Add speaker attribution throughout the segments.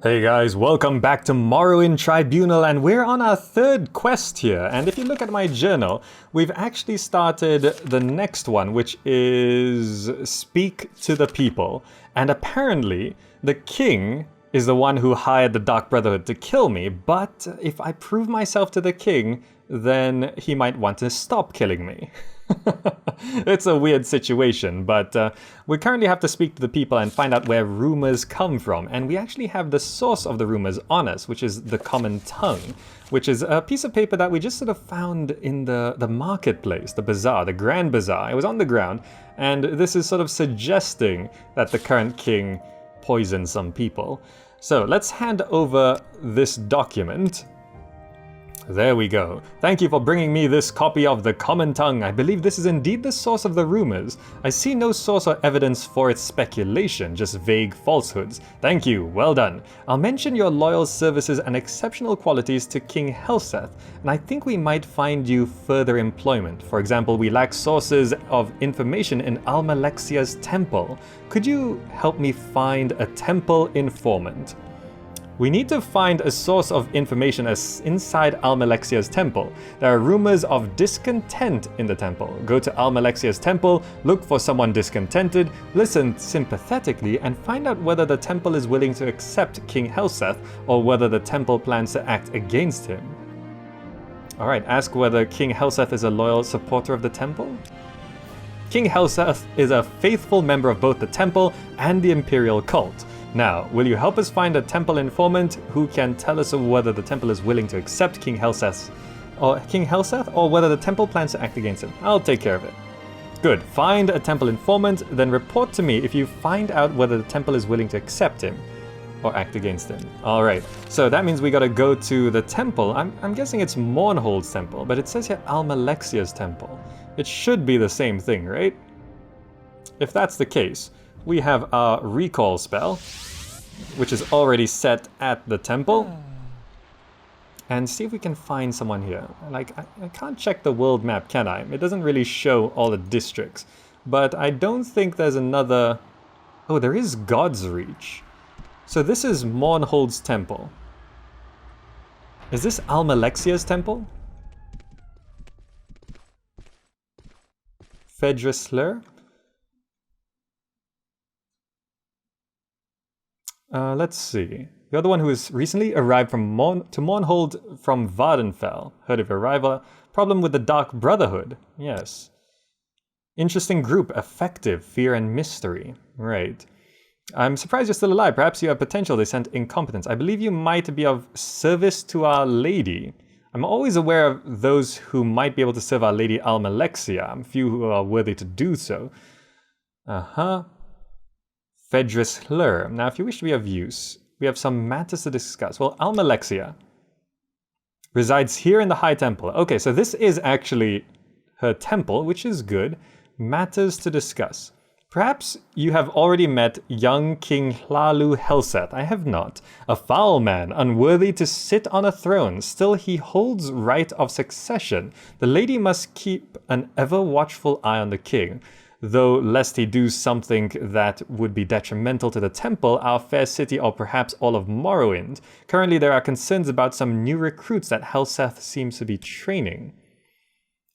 Speaker 1: Hey guys, welcome back to Morrowind Tribunal, and we're on our third quest here. And if you look at my journal, we've actually started the next one, which is Speak to the People. And apparently, the king is the one who hired the Dark Brotherhood to kill me, but if I prove myself to the king, then he might want to stop killing me. It's a weird situation, but we currently have to speak to the people and find out where rumors come from. And we actually have the source of the rumors on us, which is the Common Tongue, which is a piece of paper that we just sort of found in the marketplace, the bazaar, the Grand Bazaar. It was on the ground, and this is sort of suggesting that the current king poisoned some people. So let's hand over this document. There we go. Thank you for bringing me this copy of the Common Tongue. I believe this is indeed the source of the rumors. I see no source or evidence for its speculation, just vague falsehoods. Thank you, well done. I'll mention your loyal services and exceptional qualities to King Helseth, and I think we might find you further employment. For example, we lack sources of information in Almalexia's temple. Could you help me find a temple informant? We need to find a source of information inside Almalexia's temple. There are rumors of discontent in the temple. Go to Almalexia's temple, look for someone discontented, listen sympathetically, and find out whether the temple is willing to accept King Helseth or whether the temple plans to act against him. Alright, ask whether King Helseth is a loyal supporter of the temple? King Helseth is a faithful member of both the temple and the imperial cult. Now, will you help us find a temple informant who can tell us whether the temple is willing to accept King Helseth or whether the temple plans to act against him? I'll take care of it. Good. Find a temple informant, then report to me if you find out whether the temple is willing to accept him or act against him. Alright, so that means we gotta go to the temple. I'm guessing it's Mournhold's temple, but it says here Almalexia's temple. It should be the same thing, right? If that's the case, we have our recall spell, which is already set at the temple. And see if we can find someone here. Like, I can't check the world map, can I? It doesn't really show all the districts. But I don't think there's another... Oh, there is God's Reach. So this is Mournhold's temple. Is this Almalexia's temple? Fedrisler? Let's see. You're the one who has recently arrived to Mournhold from Vardenfell. Heard of your arrival. Problem with the Dark Brotherhood. Yes. Interesting group. Effective. Fear and mystery. Right. I'm surprised you're still alive. Perhaps you have potential. They sent incompetence. I believe you might be of service to Our Lady. I'm always aware of those who might be able to serve Our Lady Almalexia. Few who are worthy to do so. Fedrisler. Now, if you wish to be of use, we have some matters to discuss. Well, Almalexia resides here in the High Temple. Okay, so this is actually her temple, which is good. Matters to discuss. Perhaps you have already met young King Hlalu Helseth. I have not. A foul man, unworthy to sit on a throne. Still, he holds right of succession. The lady must keep an ever-watchful eye on the king. Though lest he do something that would be detrimental to the temple, our fair city, or perhaps all of Morrowind. Currently there are concerns about some new recruits that Helseth seems to be training.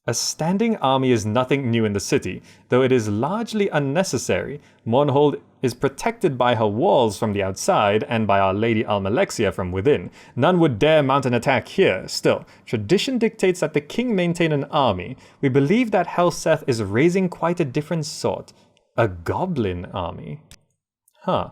Speaker 1: A standing army is nothing new in the city, though it is largely unnecessary. Mournhold is protected by her walls from the outside and by Our Lady Almalexia from within. None would dare mount an attack here. Still, tradition dictates that the king maintain an army. We believe that Helseth is raising quite a different sort. A goblin army. Huh.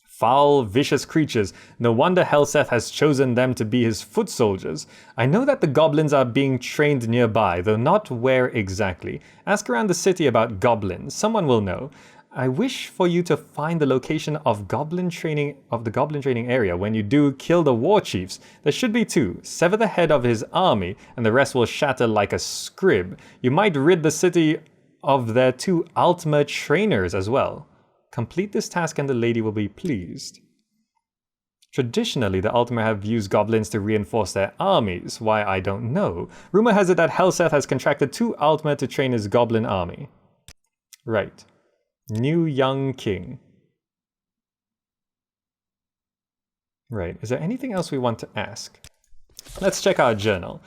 Speaker 1: Foul, vicious creatures. No wonder Helseth has chosen them to be his foot soldiers. I know that the goblins are being trained nearby, though not where exactly. Ask around the city about goblins. Someone will know. I wish for you to find the location of the goblin training area. When you do, kill the war chiefs. There should be two. Sever the head of his army, and the rest will shatter like a scrib. You might rid the city of their two Altmer trainers as well. Complete this task and the lady will be pleased. Traditionally, the Altmer have used goblins to reinforce their armies. Why, I don't know. Rumor has it that Helseth has contracted two Altmer to train his goblin army. Right. New young king. Right, is there anything else we want to ask? Let's check our journal.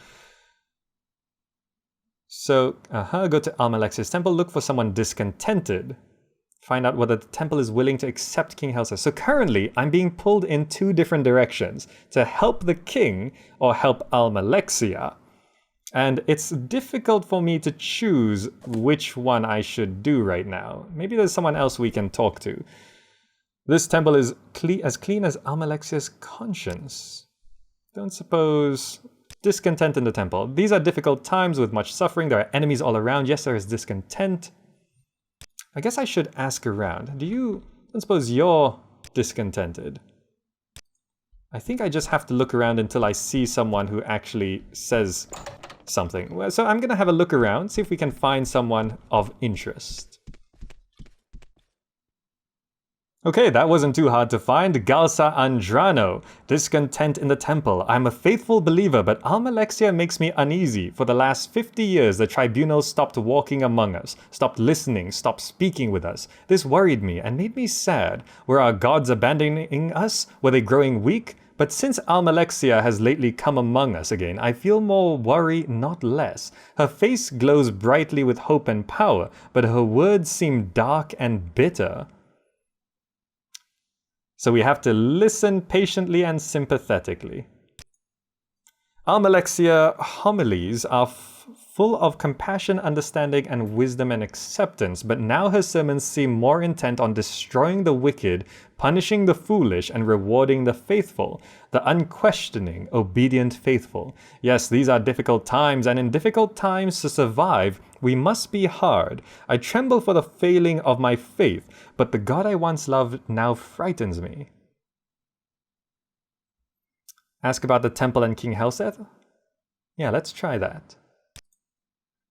Speaker 1: So, go to Almalexia's temple, look for someone discontented. Find out whether the temple is willing to accept King Helsa. So currently, I'm being pulled in two different directions, to help the king or help Almalexia. And it's difficult for me to choose which one I should do right now. Maybe there's someone else we can talk to. This temple is as clean as Almalexia's conscience. Don't suppose... Discontent in the temple. These are difficult times with much suffering. There are enemies all around. Yes, there is discontent. I guess I should ask around. Don't suppose you're discontented? I think I just have to look around until I see someone who actually says something. So I'm gonna have a look around, see if we can find someone of interest. Okay, that wasn't too hard to find. Galsa Andrano. Discontent in the temple. I'm a faithful believer, but Almalexia makes me uneasy. For the last 50 years, the Tribunal stopped walking among us, stopped listening, stopped speaking with us. This worried me and made me sad. Were our gods abandoning us? Were they growing weak? But since Almalexia has lately come among us again, I feel more worry, not less. Her face glows brightly with hope and power, but her words seem dark and bitter. So we have to listen patiently and sympathetically. Almalexia homilies are full of compassion, understanding, and wisdom and acceptance, but now her sermons seem more intent on destroying the wicked, punishing the foolish, and rewarding the faithful, the unquestioning, obedient faithful. Yes, these are difficult times, and in difficult times to survive, we must be hard. I tremble for the failing of my faith, but the God I once loved now frightens me. Ask about the temple and King Helseth? Yeah, let's try that.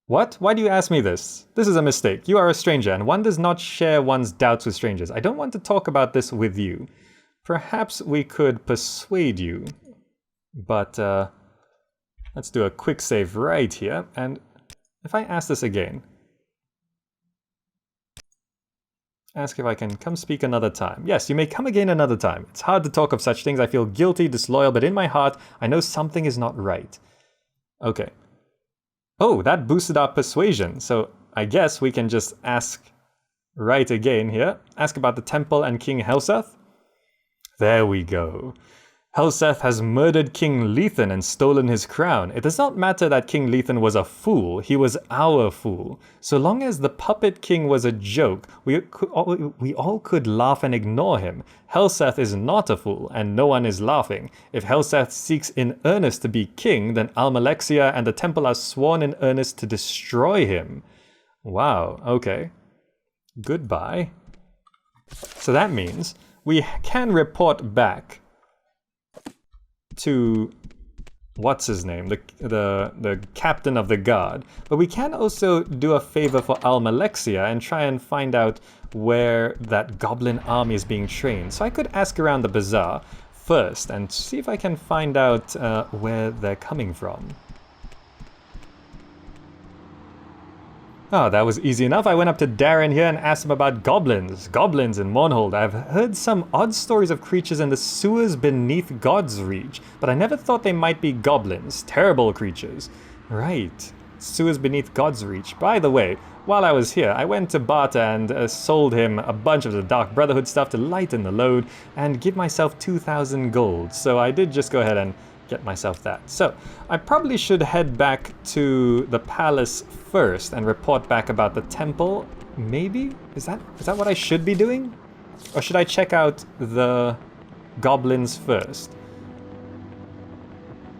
Speaker 1: What? Why do you ask me this? This is a mistake. You are a stranger, and one does not share one's doubts with strangers. I don't want to talk about this with you. Perhaps we could persuade you. But, let's do a quick save right here, and if I ask this again, ask if I can come speak another time. Yes, you may come again another time. It's hard to talk of such things. I feel guilty, disloyal, but in my heart, I know something is not right. Okay. Oh, that boosted our persuasion. So I guess we can just ask right again here. Ask about the temple and King Helseth. There we go. Helseth has murdered King Lethan and stolen his crown. It does not matter that King Lethan was a fool. He was our fool. So long as the puppet king was a joke, we all could laugh and ignore him. Helseth is not a fool, and no one is laughing. If Helseth seeks in earnest to be king, then Almalexia and the temple are sworn in earnest to destroy him. Wow, okay. Goodbye. So that means we can report back to what's his name, the captain of the guard, but we can also do a favor for Almalexia and try and find out where that goblin army is being trained. So I could ask around the bazaar first and see if I can find out where they're coming from. Oh, that was easy enough. I went up to Darren here and asked him about goblins. Goblins in Mournhold. I've heard some odd stories of creatures in the sewers beneath God's reach, but I never thought they might be goblins. Terrible creatures. Right. Sewers beneath God's reach. By the way, while I was here, I went to Barta and sold him a bunch of the Dark Brotherhood stuff to lighten the load and give myself 2,000 gold. So I did just go ahead and get myself that. So I probably should head back to the palace first and report back about the temple. Maybe? Is that what I should be doing? Or should I check out the goblins first?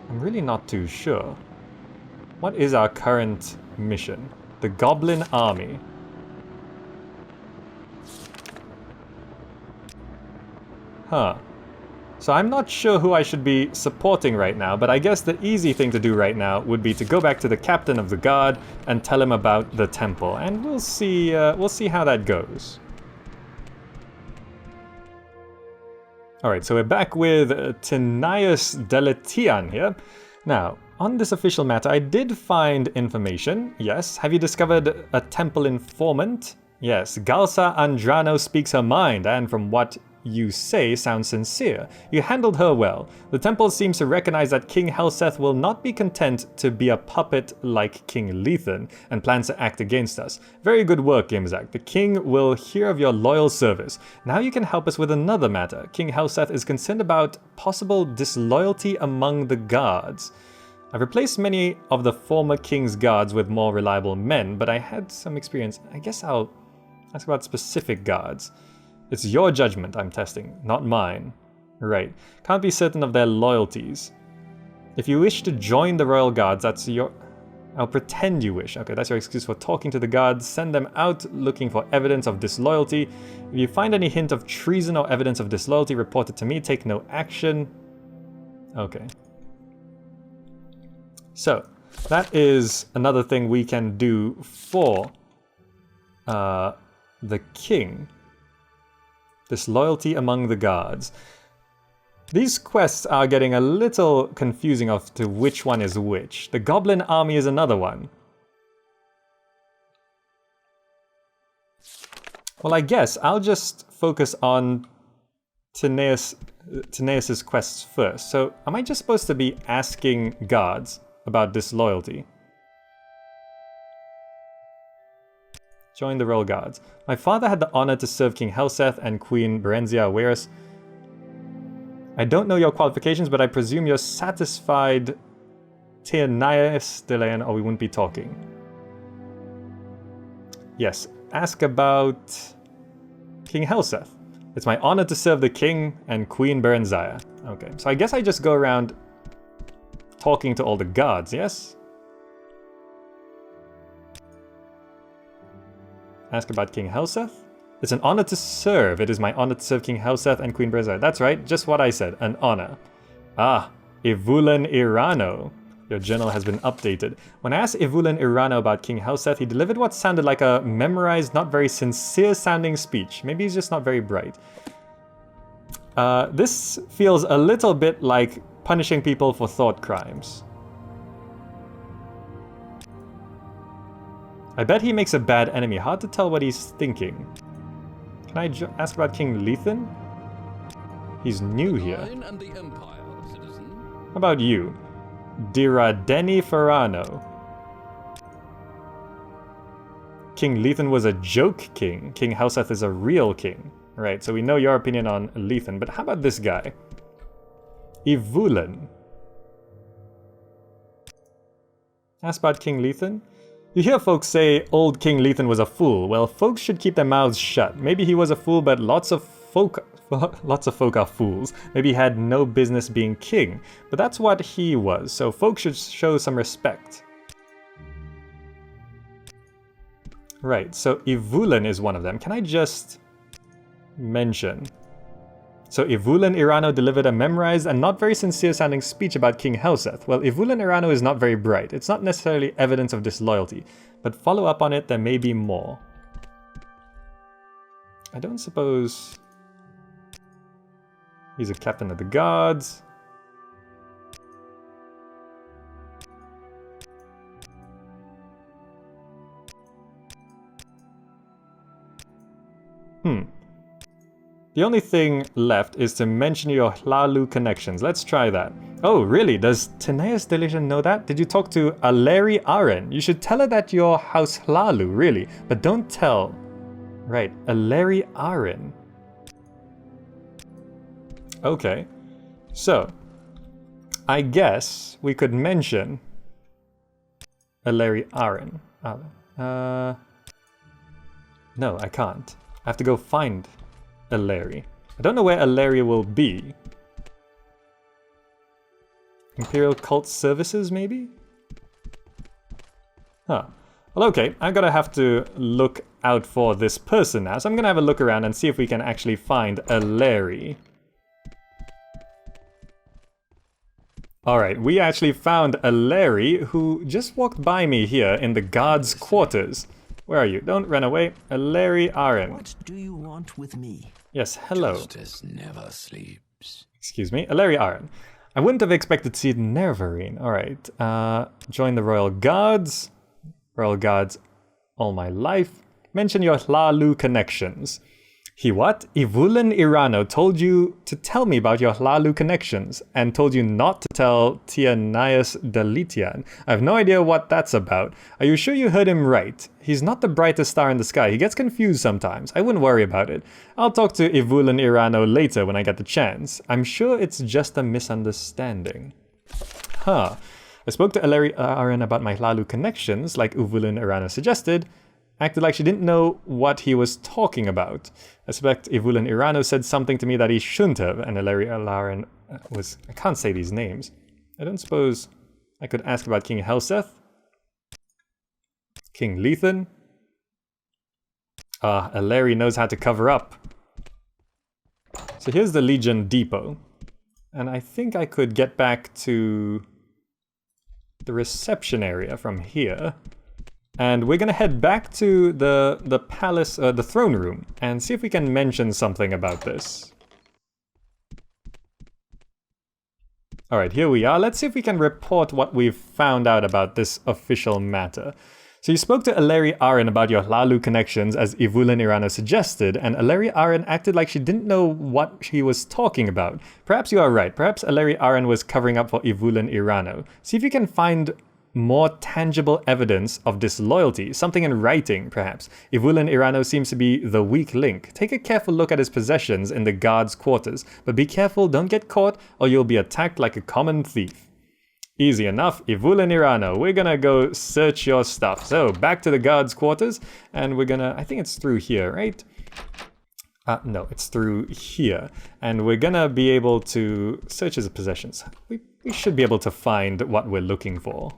Speaker 1: I'm really not too sure. What is our current mission? The Goblin Army. Huh. So I'm not sure who I should be supporting right now, but I guess the easy thing to do right now would be to go back to the captain of the guard and tell him about the temple, and we'll see how that goes. Alright, so we're back with Tinius Deletian here. Now, on this official matter, I did find information. Yes, have you discovered a temple informant? Yes, Galsa Andrano speaks her mind, and from what you say sounds sincere. You handled her well. The temple seems to recognize that King Helseth will not be content to be a puppet like King Lethan and plans to act against us. Very good work, Gimzak. The king will hear of your loyal service. Now you can help us with another matter. King Helseth is concerned about possible disloyalty among the guards. I've replaced many of the former king's guards with more reliable men, but I had some experience. I guess I'll ask about specific guards. It's your judgment I'm testing, not mine. Right. Can't be certain of their loyalties. If you wish to join the royal guards, that's your... I'll pretend you wish. Okay, that's your excuse for talking to the guards. Send them out looking for evidence of disloyalty. If you find any hint of treason or evidence of disloyalty, report it to me. Take no action. Okay. So, that is another thing we can do for the king. Disloyalty among the guards. These quests are getting a little confusing as to which one is which. The goblin army is another one. Well, I guess I'll just focus on Tineas's quests first. So, am I just supposed to be asking guards about disloyalty? Join the royal guards. My father had the honor to serve King Helseth and Queen Berenzia Awaris. I don't know your qualifications, but I presume you're satisfied Tineas Delayan, or we wouldn't be talking. Yes, ask about King Helseth. It's my honor to serve the king and Queen Berenzia. Okay, so I guess I just go around talking to all the guards, yes? Ask about King Helseth? It's an honor to serve. It is my honor to serve King Helseth and Queen Berenzia. That's right, just what I said, an honor. Ah, Ivulan Irano. Your journal has been updated. When I asked Ivulan Irano about King Helseth, he delivered what sounded like a memorized, not very sincere sounding speech. Maybe he's just not very bright. This feels a little bit like punishing people for thought crimes. I bet he makes a bad enemy. Hard to tell what he's thinking. Can I ask about King Lethan? He's new here.
Speaker 2: And the Empire, citizen.
Speaker 1: How about you? Diradeni Farano. King Lethan was a joke king. King Helseth is a real king. Right, so we know your opinion on Lethan, but how about this guy? Ivulan. Ask about King Lethan? You hear folks say old King Lethan was a fool. Well, folks should keep their mouths shut. Maybe he was a fool, but lots of folk are fools. Maybe he had no business being king. But that's what he was, so folks should show some respect. Right, so Ivulan is one of them. Can I just mention? So Ivulan Irano delivered a memorized and not very sincere sounding speech about King Helseth. Well, Ivulan Irano is not very bright. It's not necessarily evidence of disloyalty, but follow up on it, there may be more. I don't suppose he's a captain of the guards. The only thing left is to mention your Hlalu connections. Let's try that. Oh, really? Does Tineas Delician know that? Did you talk to Aleri Aren? You should tell her that you're House Hlalu, really. But don't tell. Right, Aleri Aren. Okay. So, I guess we could mention Aleri Aren. No, I can't. I have to go find Aleri. I don't know where Aleri will be. Imperial Cult Services, maybe? Huh. Well, okay, I'm gonna have to look out for this person now, so I'm gonna have a look around and see if we can actually find Aleri. Alright, we actually found Aleri, who just walked by me here in the guards' quarters. Where are you? Don't run away. Aleri Aren.
Speaker 3: What do you want with me?
Speaker 1: Yes, hello.
Speaker 2: Justice never sleeps.
Speaker 1: Excuse me, Aleri Aren. I wouldn't have expected to see Nervarine. Alright, join the Royal Guards. Royal Guards all my life. Mention your Hlalu connections. He what? Ivulan Irano told you to tell me about your Hlalu connections and told you not to tell Tianias Delitian. I have no idea what that's about. Are you sure you heard him right? He's not the brightest star in the sky. He gets confused sometimes. I wouldn't worry about it. I'll talk to Ivulan Irano later when I get the chance. I'm sure it's just a misunderstanding. Huh. I spoke to Eleri Aren about my Hlalu connections, like Ivulan Irano suggested. Acted like she didn't know what he was talking about. I suspect Ivulan Irano said something to me that he shouldn't have, and Eleri Alaren was... I can't say these names. I don't suppose I could ask about King Helseth? King Lethan? Eleri knows how to cover up. So here's the Legion Depot. And I think I could get back to the reception area from here. And we're gonna head back to the palace, the throne room, and see if we can mention something about this. Alright, here we are. Let's see if we can report what we've found out about this official matter. So you spoke to Eleri Aren about your Hlalu connections, as Ivulan Irano suggested, and Eleri Aren acted like she didn't know what he was talking about. Perhaps you are right. Perhaps Eleri Aren was covering up for Ivulan Irano. See if you can find more tangible evidence of disloyalty, something in writing, perhaps. Ivulan Irano seems to be the weak link. Take a careful look at his possessions in the guards' quarters, but be careful, don't get caught, or you'll be attacked like a common thief. Easy enough, Ivulan Irano, we're gonna go search your stuff. So, back to the guards' quarters, and we're gonna, I think it's through here, right? No, it's through here. And we're gonna be able to search his possessions. We should be able to find what we're looking for.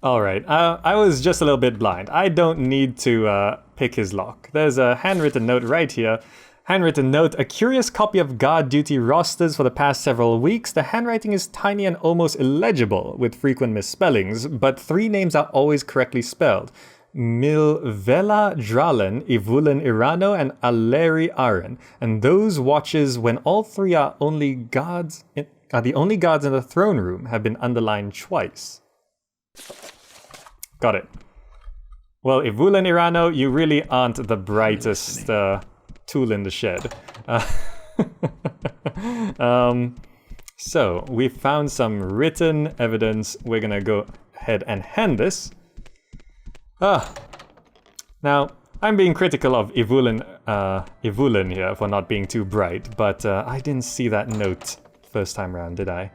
Speaker 1: Alright, I was just a little bit blind. I don't need to pick his lock. There's a handwritten note right here. Handwritten note, a curious copy of guard duty rosters for the past several weeks. The handwriting is tiny and almost illegible, with frequent misspellings, but 3 names are always correctly spelled. Milvela Dralen, Ivulan Irano, and Aleri Aren. And those watches, when all 3 are the only guards in the throne room, have been underlined twice. Got it. Well, Ivulan Irano, you really aren't the brightest tool in the shed. So, we found some written evidence. We're gonna go ahead and hand this. Now, I'm being critical of Ivulan here for not being too bright, but I didn't see that note first time round, did I?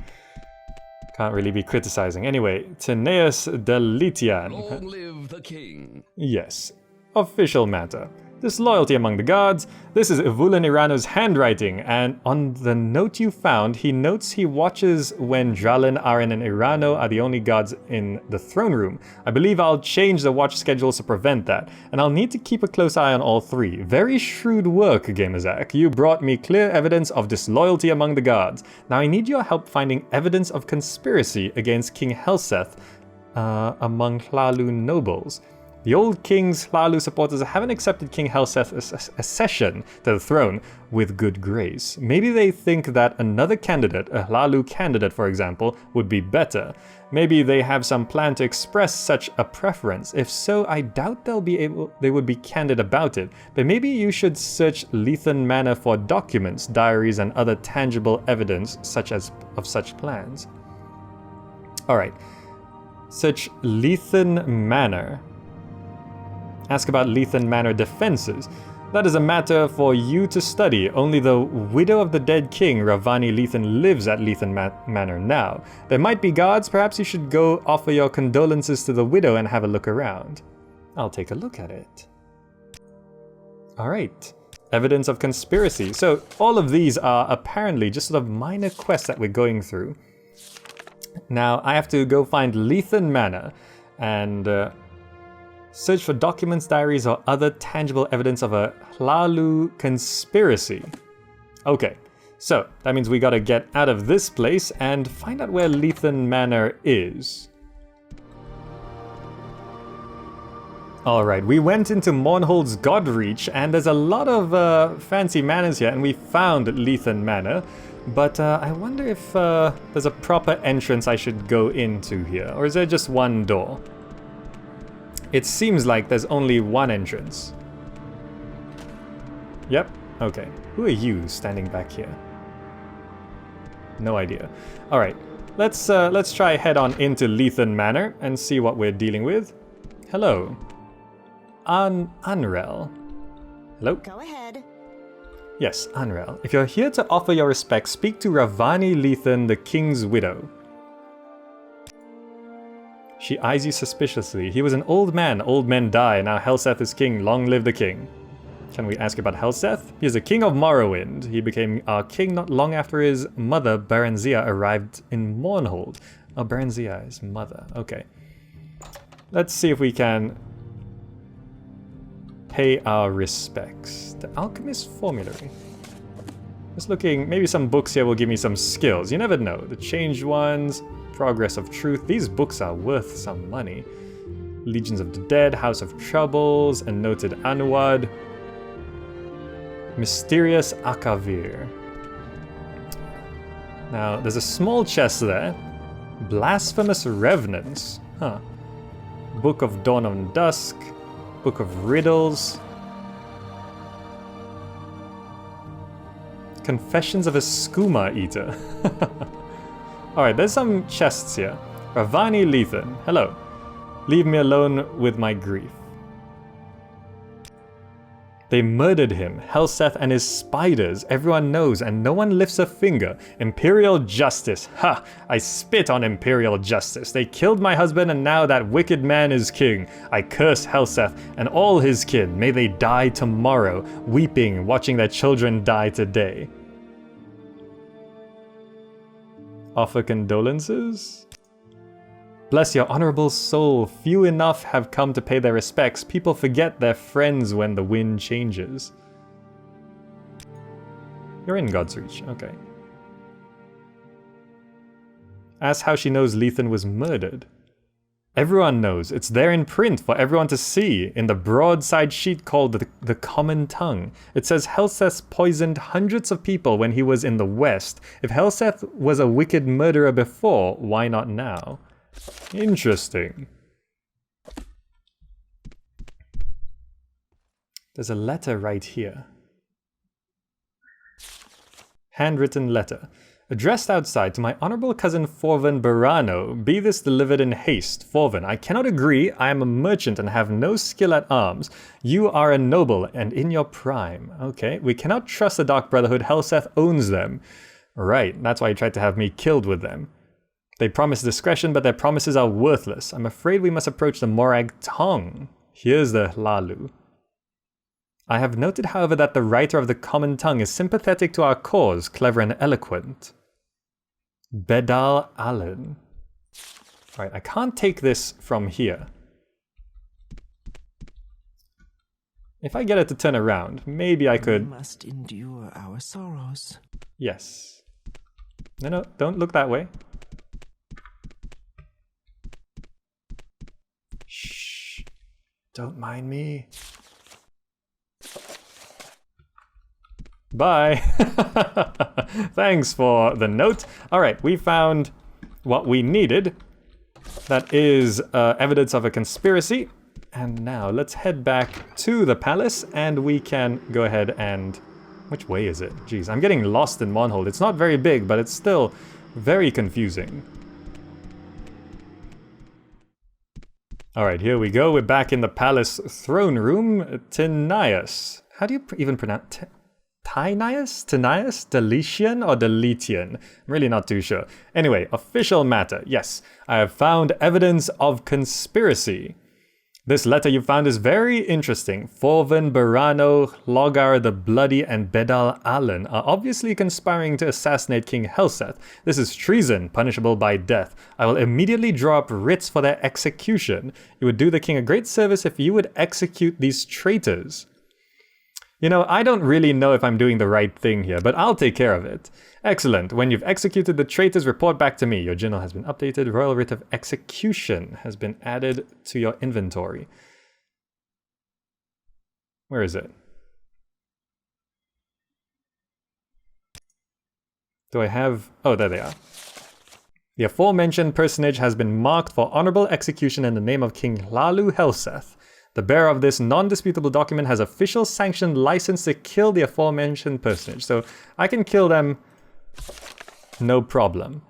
Speaker 1: Can't really be criticizing. Anyway, Teneus Delitian.
Speaker 2: Long live the king.
Speaker 1: Yes, official matter. Disloyalty among the guards. This is Ivulan Irano's handwriting, and on the note you found, he notes he watches when Dralen, Aren, and Irano are the only guards in the throne room. I believe I'll change the watch schedules to prevent that, and I'll need to keep a close eye on all 3. Very shrewd work, Gamerzak. You brought me clear evidence of disloyalty among the guards. Now I need your help finding evidence of conspiracy against King Helseth among Hlalu nobles. The old king's Hlalu supporters haven't accepted King Helseth's accession to the throne with good grace. Maybe they think that another candidate, a Hlalu candidate for example, would be better. Maybe they have some plan to express such a preference. If so, I doubt they would be candid about it. But maybe you should search Lethan Manor for documents, diaries, and other tangible evidence of such plans. Alright. Search Lethan Manor. Ask about Lethan Manor defenses. That is a matter for you to study. Only the widow of the dead king, Ravani Lethan, lives at Lethan Manor now. There might be guards. Perhaps you should go offer your condolences to the widow and have a look around. I'll take a look at it. Alright. Evidence of conspiracy. So all of these are apparently just sort of minor quests that we're going through. Now I have to go find Lethan Manor and search for documents, diaries, or other tangible evidence of a Hlalu conspiracy. Okay, so that means we gotta get out of this place and find out where Lethan Manor is. Alright, we went into Mournhold's Godreach, and there's a lot of fancy manors here, and we found Lethan Manor. But I wonder if there's a proper entrance I should go into here, or is there just one door? It seems like there's only one entrance. Yep, okay. Who are you standing back here? No idea. Alright, let's try head on into Lethan Manor and see what we're dealing with. Hello. Anrel. Hello?
Speaker 4: Go ahead.
Speaker 1: Yes, Anrel. If you're here to offer your respects, speak to Ravani Lethan, the king's widow. She eyes you suspiciously. He was an old man. Old men die. Now Helseth is king. Long live the king. Can we ask about Helseth? He is the king of Morrowind. He became our king not long after his mother, Berenzia, arrived in Mournhold. Oh, Berenzia, his mother. Okay. Let's see if we can pay our respects. The Alchemist Formulary. Just looking, maybe some books here will give me some skills. You never know. The Changed Ones, Progress of Truth. These books are worth some money. Legions of the Dead, House of Troubles, and Noted Anuad. Mysterious Akavir. Now, there's a small chest there. Blasphemous Revenants. Huh. Book of Dawn of Dusk. Book of Riddles. Confessions of a Skooma Eater. Alright, there's some chests here. Ravani Lethan. Hello. Leave me alone with my grief. They murdered him, Helseth and his spiders. Everyone knows and no one lifts a finger. Imperial justice. Ha! I spit on imperial justice. They killed my husband and now that wicked man is king. I curse Helseth and all his kin. May they die tomorrow, weeping, watching their children die today. Offer condolences? Bless your honorable soul. Few enough have come to pay their respects. People forget their friends when the wind changes. You're in God's Reach, okay. Ask how she knows Lethan was murdered. Everyone knows. It's there in print for everyone to see in the broadside sheet called the Common Tongue. It says Helseth poisoned hundreds of people when he was in the West. If Helseth was a wicked murderer before, why not now? Interesting. There's a letter right here. Handwritten letter. Addressed outside to my honorable cousin Forvan Barano. Be this delivered in haste. Forvan, I cannot agree. I am a merchant and have no skill at arms. You are a noble and in your prime. Okay, we cannot trust the Dark Brotherhood. Helseth owns them. Right, that's why he tried to have me killed with them. They promise discretion, but their promises are worthless. I'm afraid we must approach the Morag Tongue. Here's the Lalu. I have noted, however, that the writer of the Common Tongue is sympathetic to our cause, clever and eloquent. Bedal Allen. Alright, I can't take this from here. If I get it to turn around, maybe I could...
Speaker 3: We must endure our sorrows.
Speaker 1: Yes. No, don't look that way. Shh. Don't mind me. Bye. Thanks for the note. Alright, we found what we needed. That is evidence of a conspiracy. And now let's head back to the palace and we can go ahead and... Which way is it? Jeez, I'm getting lost in Mournhold. It's not very big, but it's still very confusing. Alright, here we go. We're back in the palace throne room. Tinias. How do you even pronounce... Tinias? Tinias? Deletian or Deletian? I'm really not too sure. Anyway, official matter. Yes, I have found evidence of conspiracy. This letter you found is very interesting. Forvan Barano, Logar the Bloody, and Bedal Allen are obviously conspiring to assassinate King Helseth. This is treason, punishable by death. I will immediately draw up writs for their execution. You would do the king a great service if you would execute these traitors. You know, I don't really know if I'm doing the right thing here, but I'll take care of it. Excellent. When you've executed the traitors, report back to me. Your journal has been updated. Royal Writ of Execution has been added to your inventory. Where is it? Do I have... Oh, there they are. The aforementioned personage has been marked for honorable execution in the name of King Hlalu Helseth. The bearer of this non-disputable document has official sanctioned license to kill the aforementioned personage. So I can kill them, no problem.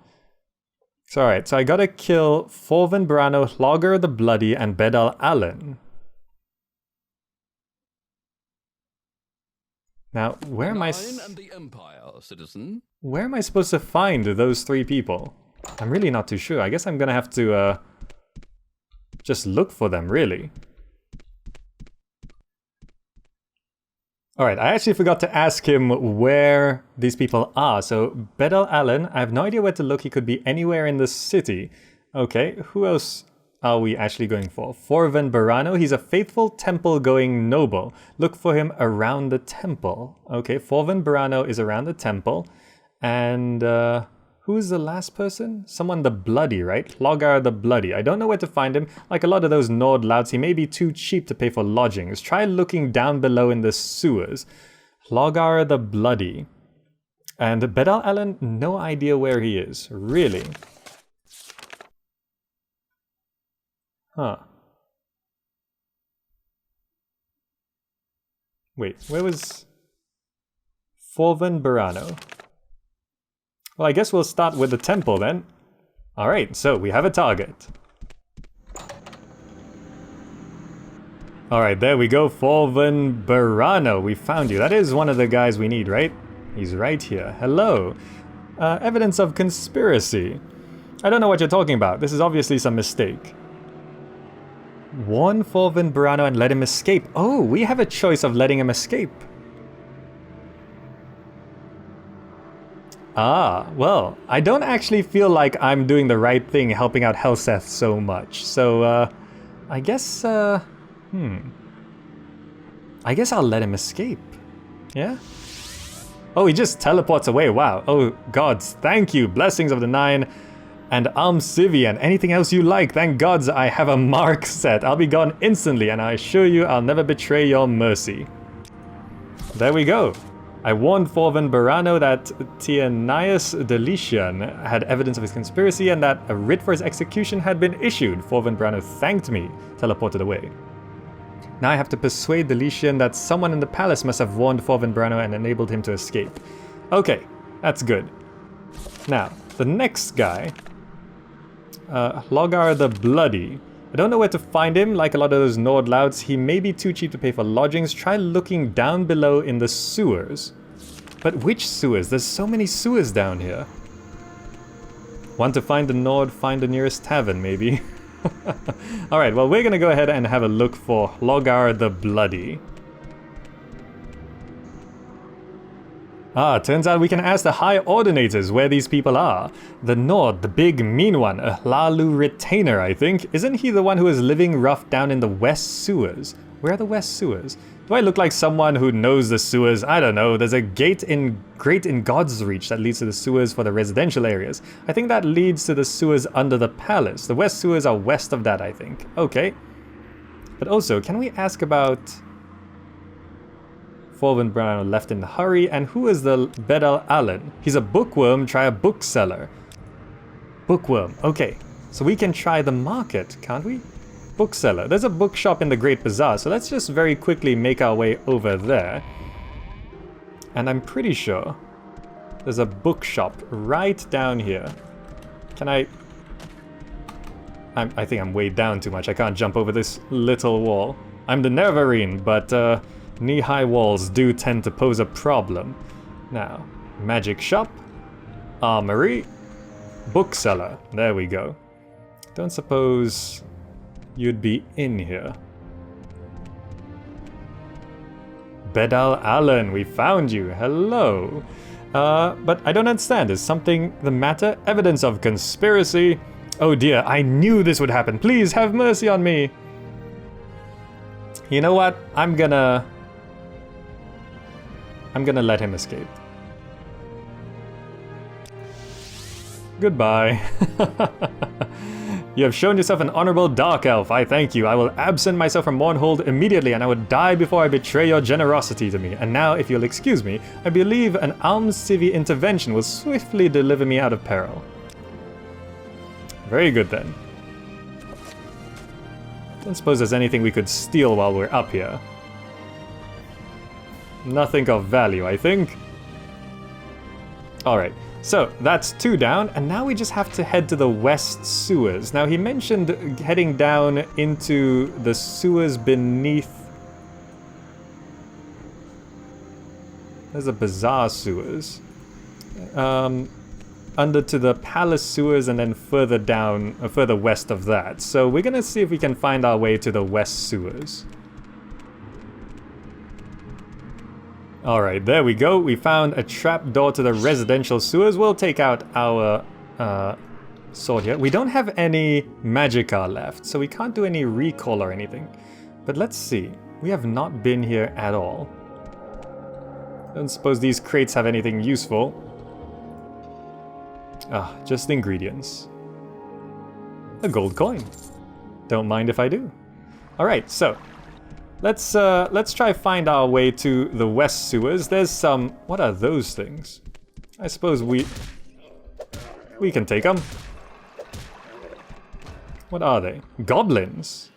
Speaker 1: So alright, so I gotta kill Forvin Barano, Hloggar the Bloody, and Bedal Allen. Now, where am I...
Speaker 2: And the Empire, citizen.
Speaker 1: Where am I supposed to find those three people? I'm really not too sure. I guess I'm gonna have to, just look for them, really. Alright, I actually forgot to ask him where these people are. So, Bedal Allen, I have no idea where to look. He could be anywhere in the city. Okay, who else are we actually going for? Forvin Barano, he's a faithful temple-going noble. Look for him around the temple. Okay, Forvin Barano is around the temple. And, who's the last person? Someone the Bloody, right? Hloggar the Bloody. I don't know where to find him. Like a lot of those Nord louts, he may be too cheap to pay for lodgings. Try looking down below in the sewers. Hloggar the Bloody. And Bedal Allen, no idea where he is. Really? Huh. Wait, where was Forvin Barano? Well, I guess we'll start with the temple then. Alright, so we have a target. Alright, there we go, Forvin Barano. We found you. That is one of the guys we need, right? He's right here. Hello. Evidence of conspiracy. I don't know what you're talking about. This is obviously some mistake. Warn Forvin Barano and let him escape. Oh, we have a choice of letting him escape. Ah, well, I don't actually feel like I'm doing the right thing helping out Helseth so much. So, I guess, I guess I'll let him escape. Yeah? Oh, he just teleports away. Wow. Oh, gods, thank you. Blessings of the Nine and Civian. Anything else you like? Thank gods I have a mark set. I'll be gone instantly, and I assure you I'll never betray your mercy. There we go. I warned Forvin Barano that Tianius Deletian had evidence of his conspiracy and that a writ for his execution had been issued. Forvin Barano thanked me, teleported away. Now I have to persuade Deletian that someone in the palace must have warned Forvin Barano and enabled him to escape. Okay, that's good. Now, the next guy, Hloggar the Bloody. I don't know where to find him. Like a lot of those Nord louts, he may be too cheap to pay for lodgings. Try looking down below in the sewers. But which sewers? There's so many sewers down here. Want to find the Nord, find the nearest tavern, maybe. Alright, well, we're gonna go ahead and have a look for Hloggar the Bloody. Ah, turns out we can ask the High Ordinators where these people are. The Nord, the big mean one, a Hlalu retainer, I think. Isn't he the one who is living rough down in the West Sewers? Where are the West Sewers? Do I look like someone who knows the sewers? I don't know. There's a gate in Great in God's Reach that leads to the sewers for the residential areas. I think that leads to the sewers under the palace. The West Sewers are west of that, I think. Okay. But also, can we ask about Forvin Barano left in a hurry, and who is the Bedal Allen? He's a bookworm, try a bookseller. Bookworm, okay. So we can try the market, can't we? Bookseller. There's a bookshop in the Great Bazaar, so let's just very quickly make our way over there. And I'm pretty sure there's a bookshop right down here. Can I think I'm way down too much. I can't jump over this little wall. I'm the Neverine, but knee-high walls do tend to pose a problem. Now, magic shop, armory, bookseller. There we go. Don't suppose you'd be in here. Bedal Allen, we found you. Hello. But I don't understand. Is something the matter? Evidence of conspiracy? Oh dear, I knew this would happen. Please have mercy on me. You know what? I'm gonna let him escape. Goodbye. You have shown yourself an honorable dark elf. I thank you. I will absent myself from Mournhold immediately, and I would die before I betray your generosity to me. And now, if you'll excuse me, I believe an civi intervention will swiftly deliver me out of peril. Very good then. Don't suppose there's anything we could steal while we're up here. Nothing of value, I think. Alright, so that's 2 down, and now we just have to head to the west sewers. Now he mentioned heading down into the sewers beneath... There's a bizarre sewers. Under to the palace sewers and then further down, further west of that. So we're gonna see if we can find our way to the west sewers. Alright, there we go. We found a trap door to the residential sewers. We'll take out our sword here. We don't have any magicka left, so we can't do any recall or anything. But let's see. We have not been here at all. Don't suppose these crates have anything useful. Ah, just ingredients. A gold coin. Don't mind if I do. Alright, so let's try find our way to the west sewers. There's some... What are those things? I suppose we can take them. What are they? Goblins.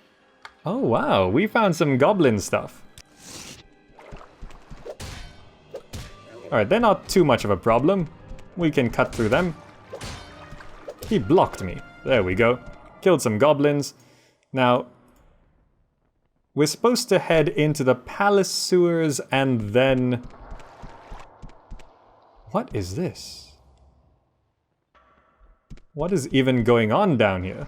Speaker 1: Oh wow, we found some goblin stuff. Alright, they're not too much of a problem. We can cut through them. He blocked me. There we go. Killed some goblins. Now, we're supposed to head into the palace sewers and then... What is this? What is even going on down here?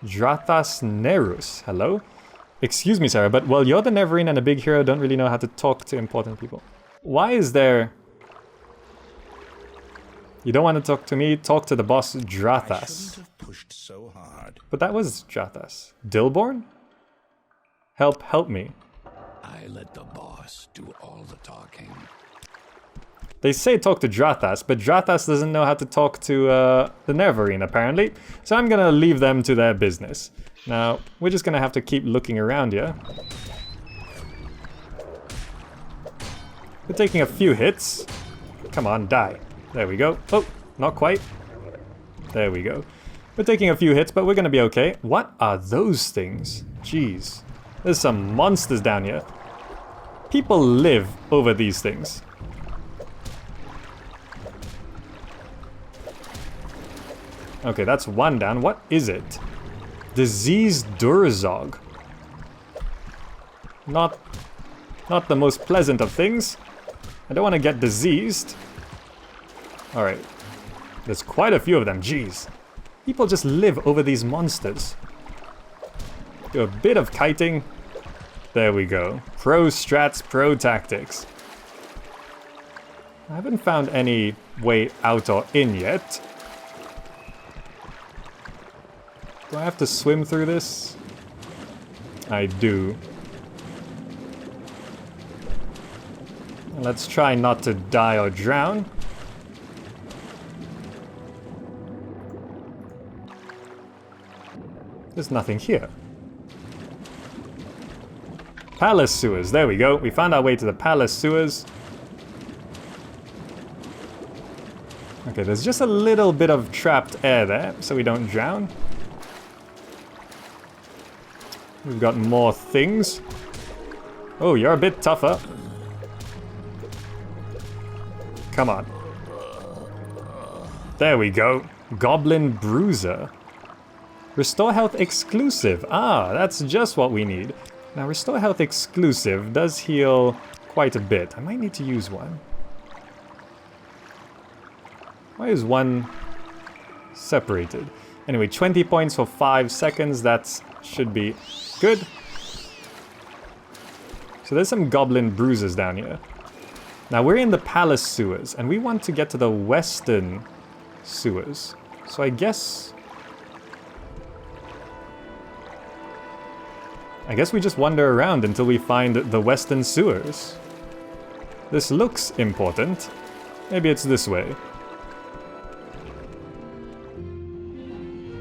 Speaker 1: Drathas Nerus. Hello? Excuse me, Sarah, but well, you're the Neverine and a big hero, don't really know how to talk to important people. Why is there... You don't want to talk to me? Talk to the boss, Drathas.
Speaker 4: I shouldn't have pushed so hard.
Speaker 1: But that was Drathas. Dilborn? Help me.
Speaker 2: I let the boss do all the talking.
Speaker 1: They say talk to Drathas, but Drathas doesn't know how to talk to the Neverine, apparently. So I'm gonna leave them to their business. Now, we're just gonna have to keep looking around here. We're taking a few hits. Come on, die. There we go. Oh, not quite. There we go. We're taking a few hits, but we're gonna be okay. What are those things? Jeez. There's some monsters down here. People live over these things. Okay, that's 1 down. What is it? Diseased Durzog. Not the most pleasant of things. I don't want to get diseased. Alright. There's quite a few of them, jeez. People just live over these monsters. Do a bit of kiting. There we go. Pro strats, pro tactics. I haven't found any way out or in yet. Do I have to swim through this? I do. Let's try not to die or drown. There's nothing here. Palace sewers, there we go. We found our way to the palace sewers. Okay, there's just a little bit of trapped air there, so we don't drown. We've got more things. Oh, you're a bit tougher. Come on. There we go. Goblin Bruiser. Restore health exclusive. Ah, that's just what we need. Now, restore health exclusive does heal quite a bit. I might need to use one. Why is one separated? Anyway, 20 points for 5 seconds. That should be good. So there's some goblin bruisers down here. Now we're in the palace sewers, and we want to get to the western sewers. So I guess we just wander around until we find the western sewers. This looks important. Maybe it's this way.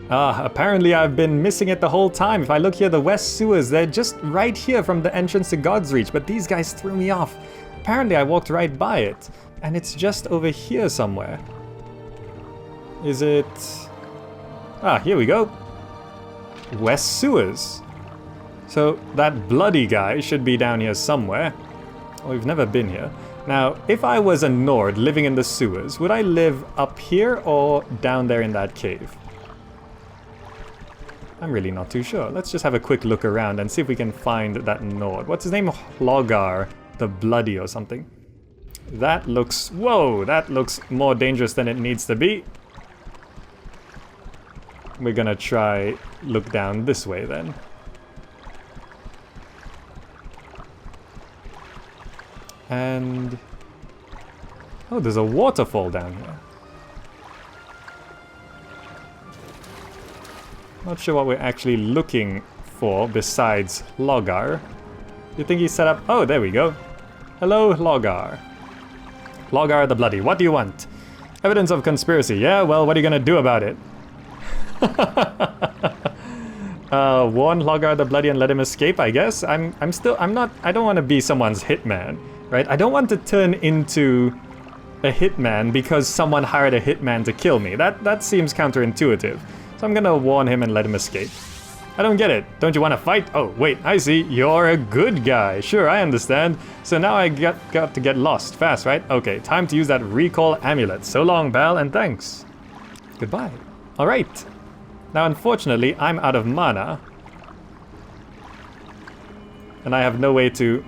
Speaker 1: Ah, apparently I've been missing it the whole time. If I look here, the west sewers, they're just right here from the entrance to God's Reach, but these guys threw me off. Apparently I walked right by it, and it's just over here somewhere. Is it... Ah, here we go. West Sewers. So that bloody guy should be down here somewhere. Oh, we've never been here. Now, if I was a Nord living in the sewers, would I live up here or down there in that cave? I'm really not too sure. Let's just have a quick look around and see if we can find that Nord. What's his name? Hlogar the Bloody or something. That looks... Whoa! That looks more dangerous than it needs to be. We're gonna try look down this way then. And... Oh, there's a waterfall down here. Not sure what we're actually looking for besides Hlogar. You think he's set up? Oh, there we go. Hello, Hlogar. Hlogar the Bloody, what do you want? Evidence of conspiracy. Yeah, well, what are you gonna do about it? Warn Hlogar the Bloody and let him escape, I guess. I don't want to be someone's hitman, right? I don't want to turn into a hitman because someone hired a hitman to kill me. That seems counterintuitive. So I'm gonna warn him and let him escape. I don't get it. Don't you want to fight? Oh, wait, I see. You're a good guy. Sure, I understand. So now I got to get lost fast, right? Okay, time to use that recall amulet. So long, pal, and thanks. Goodbye. All right. Now, unfortunately, I'm out of mana. And I have no way to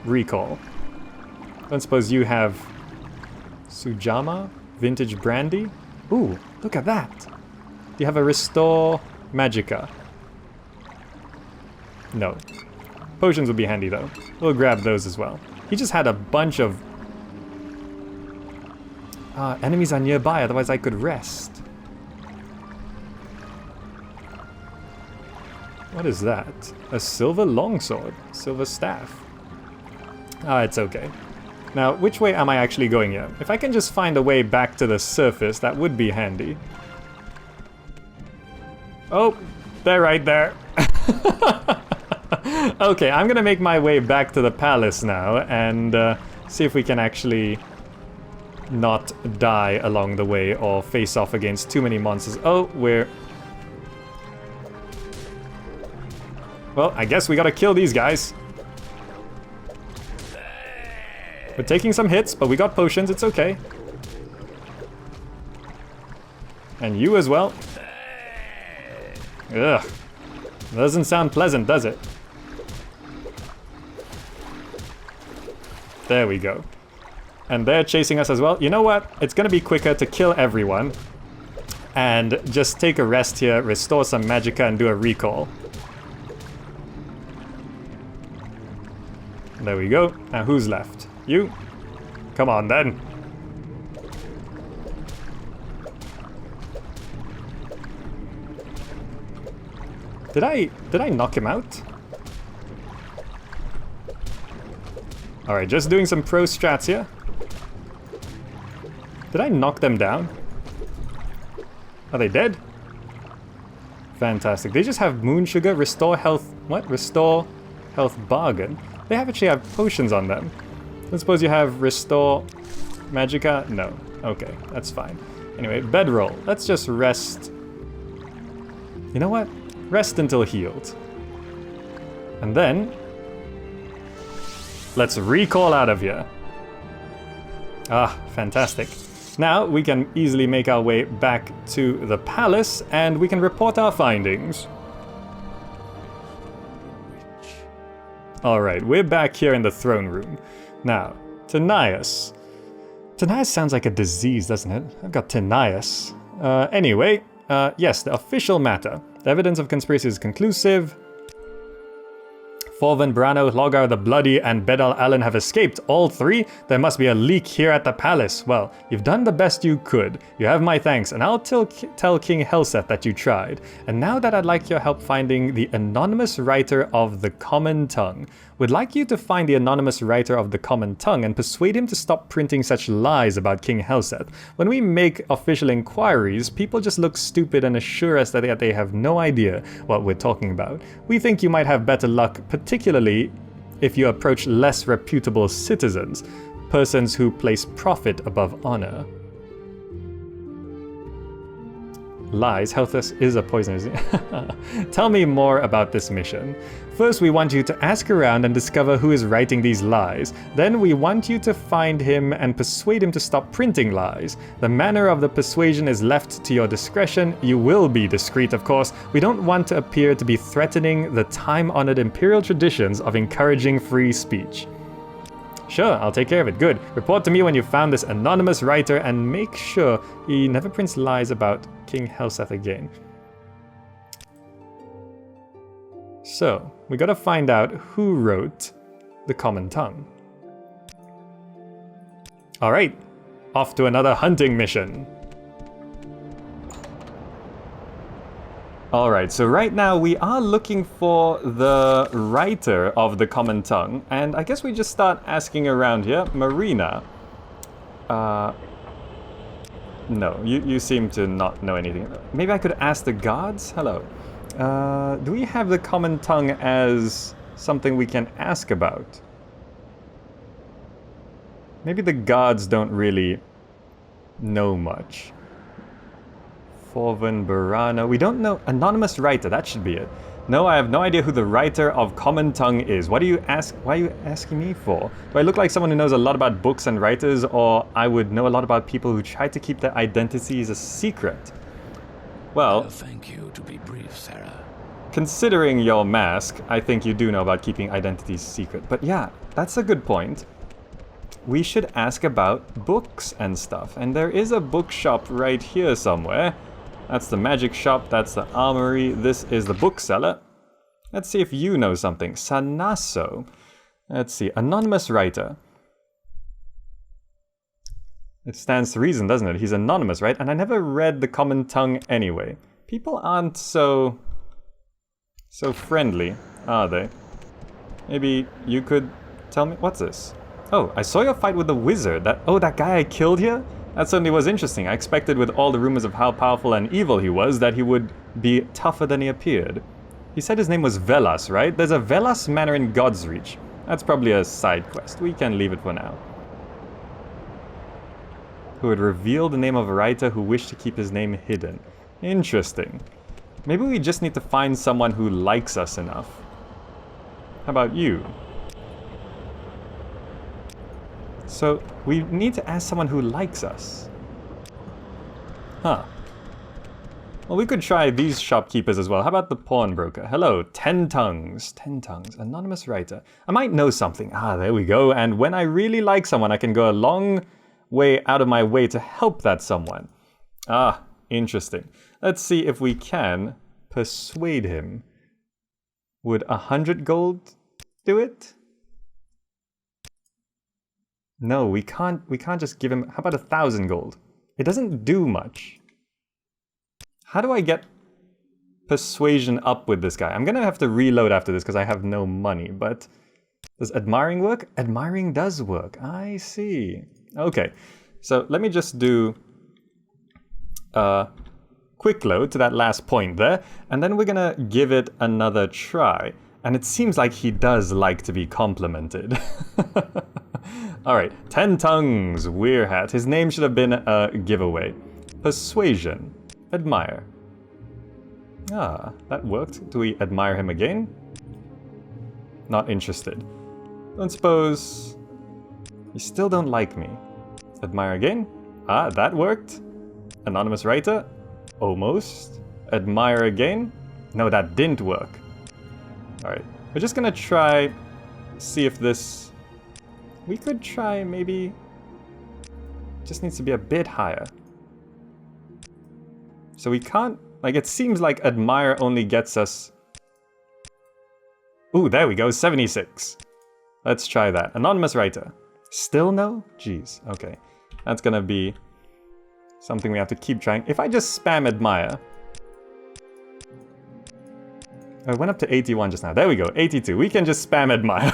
Speaker 1: recall. Don't suppose you have Sujama? Vintage Brandy? Ooh, look at that. Do you have a Restore Magica? No. Potions would be handy though. We'll grab those as well. He just had a bunch of... enemies are nearby, otherwise I could rest. What is that? A silver longsword. Silver staff. Ah, it's okay. Now, which way am I actually going here? If I can just find a way back to the surface, that would be handy. Oh, they're right there. Okay, I'm gonna make my way back to the palace now and see if we can actually not die along the way or face off against too many monsters. Oh, well, I guess we gotta kill these guys. We're taking some hits, but we got potions, it's okay. And you as well. Ugh. Doesn't sound pleasant, does it? There we go. And they're chasing us as well. You know what? It's gonna be quicker to kill everyone and just take a rest here, restore some magicka, and do a recall. There we go. Now who's left? You? Come on then. Did I knock him out? Alright, just doing some pro strats here. Did I knock them down? Are they dead? Fantastic. They just have moon sugar, restore health... What? Restore health bargain? They actually have potions on them. I suppose you have restore magicka? No. Okay, that's fine. Anyway, bedroll. Let's just rest. You know what? Rest until healed. And then... let's recall out of here. Ah, fantastic. Now we can easily make our way back to the palace and we can report our findings. Alright, we're back here in the throne room. Now, tinnitus. Tinnitus sounds like a disease, doesn't it? I've got tinnitus. Anyway, yes, the official matter. The evidence of conspiracy is conclusive. Forvan, Brano, Hlogar the Bloody, and Bedal Allen have escaped. All three? There must be a leak here at the palace. Well, you've done the best you could. You have my thanks, and I'll tell King Helseth that you tried. And now that I'd like your help finding the anonymous writer of the Common Tongue. Would like you to find the anonymous writer of the Common Tongue and persuade him to stop printing such lies about King Helseth. When we make official inquiries, people just look stupid and assure us that they have no idea what we're talking about. We think you might have better luck, particularly if you approach less reputable citizens, persons who place profit above honor. Lies. Healthless is a poison. Tell me more about this mission. First, we want you to ask around and discover who is writing these lies. Then we want you to find him and persuade him to stop printing lies. The manner of the persuasion is left to your discretion. You will be discreet, of course. We don't want to appear to be threatening the time-honored imperial traditions of encouraging free speech. Sure, I'll take care of it. Good. Report to me when you found this anonymous writer and make sure he never prints lies about King Helseth again. So, we gotta find out who wrote the Common Tongue. Alright, off to another hunting mission. Alright, so right now we are looking for the writer of the Common Tongue, and I guess we just start asking around here. Marina. No, you seem to not know anything. Maybe I could ask the gods? Hello. Do we have the Common Tongue as something we can ask about? Maybe the gods don't really know much. Forvan Barana. We don't know. Anonymous writer, that should be it. No, I have no idea who the writer of Common Tongue is. What do you ask? Why are you asking me for? Do I look like someone who knows a lot about books and writers, or I would know a lot about people who try to keep their identities a secret? Well,
Speaker 2: thank you, to be brief, Sarah.
Speaker 1: Considering your mask, I think you do know about keeping identities secret. But yeah, that's a good point. We should ask about books and stuff. And there is a bookshop right here somewhere. That's the magic shop, that's the armory, this is the bookseller. Let's see if you know something. Sanaso. Let's see, anonymous writer. It stands to reason, doesn't it? He's anonymous, right? And I never read the Common Tongue anyway. People aren't so friendly, are they? Maybe you could tell me, what's this? Oh, I saw your fight with the wizard. That guy I killed here? That certainly was interesting. I expected with all the rumors of how powerful and evil he was that he would be tougher than he appeared. He said his name was Velas, right? There's a Velas manor in Godsreach. That's probably a side quest. We can leave it for now. Who would reveal the name of a writer who wished to keep his name hidden. Interesting. Maybe we just need to find someone who likes us enough. How about you? So, we need to ask someone who likes us. Huh. Well, we could try these shopkeepers as well. How about the pawnbroker? Hello, 10 tongues. 10 tongues. Anonymous writer. I might know something. Ah, there we go. And when I really like someone, I can go a long way out of my way to help that someone. Ah, interesting. Let's see if we can persuade him. Would 100 gold do it? No, we can't just give him. How about 1,000 gold? It doesn't do much. How do I get persuasion up with this guy? I'm gonna have to reload after this because I have no money, but does admiring work? Admiring does work. I see. Okay, so let me just do a quick load to that last point there, and then we're gonna give it another try. And it seems like he does like to be complimented. Alright, 10 tongues, Weirhat. His name should have been a giveaway. Persuasion. Admire. Ah, that worked. Do we admire him again? Not interested. Don't suppose... You still don't like me. Admire again? Ah, that worked. Anonymous writer? Almost. Admire again? No, that didn't work. Alright, we're just gonna try... See if this... We could try maybe... Just needs to be a bit higher. So we can't... Like, it seems like admire only gets us... Ooh, there we go, 76. Let's try that. Anonymous writer. Still no? Jeez, okay. That's gonna be something we have to keep trying. If I just spam admire... I went up to 81 just now. There we go, 82. We can just spam admire.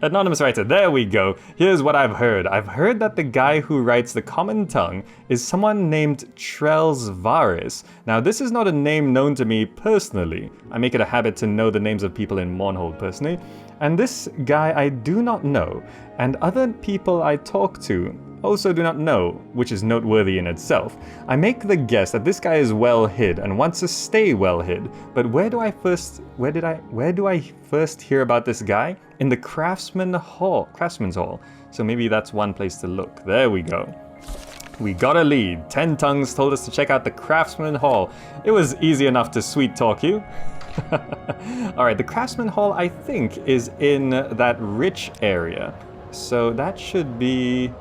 Speaker 1: Anonymous writer, there we go. Here's what I've heard. I've heard that the guy who writes the Common Tongue is someone named Trelsvaris. Now, this is not a name known to me personally. I make it a habit to know the names of people in Mournhold personally. And this guy I do not know. And other people I talk to also do not know, which is noteworthy in itself. I make the guess that this guy is well hid and wants to stay well hid, but where do I first hear about this guy? In the Craftsman's Hall. So maybe that's one place to look. There we go. We got a lead. 10 tongues told us to check out the Craftsman Hall. It was easy enough to sweet talk you. Alright, the Craftsman Hall, I think, is in that rich area. So that should be...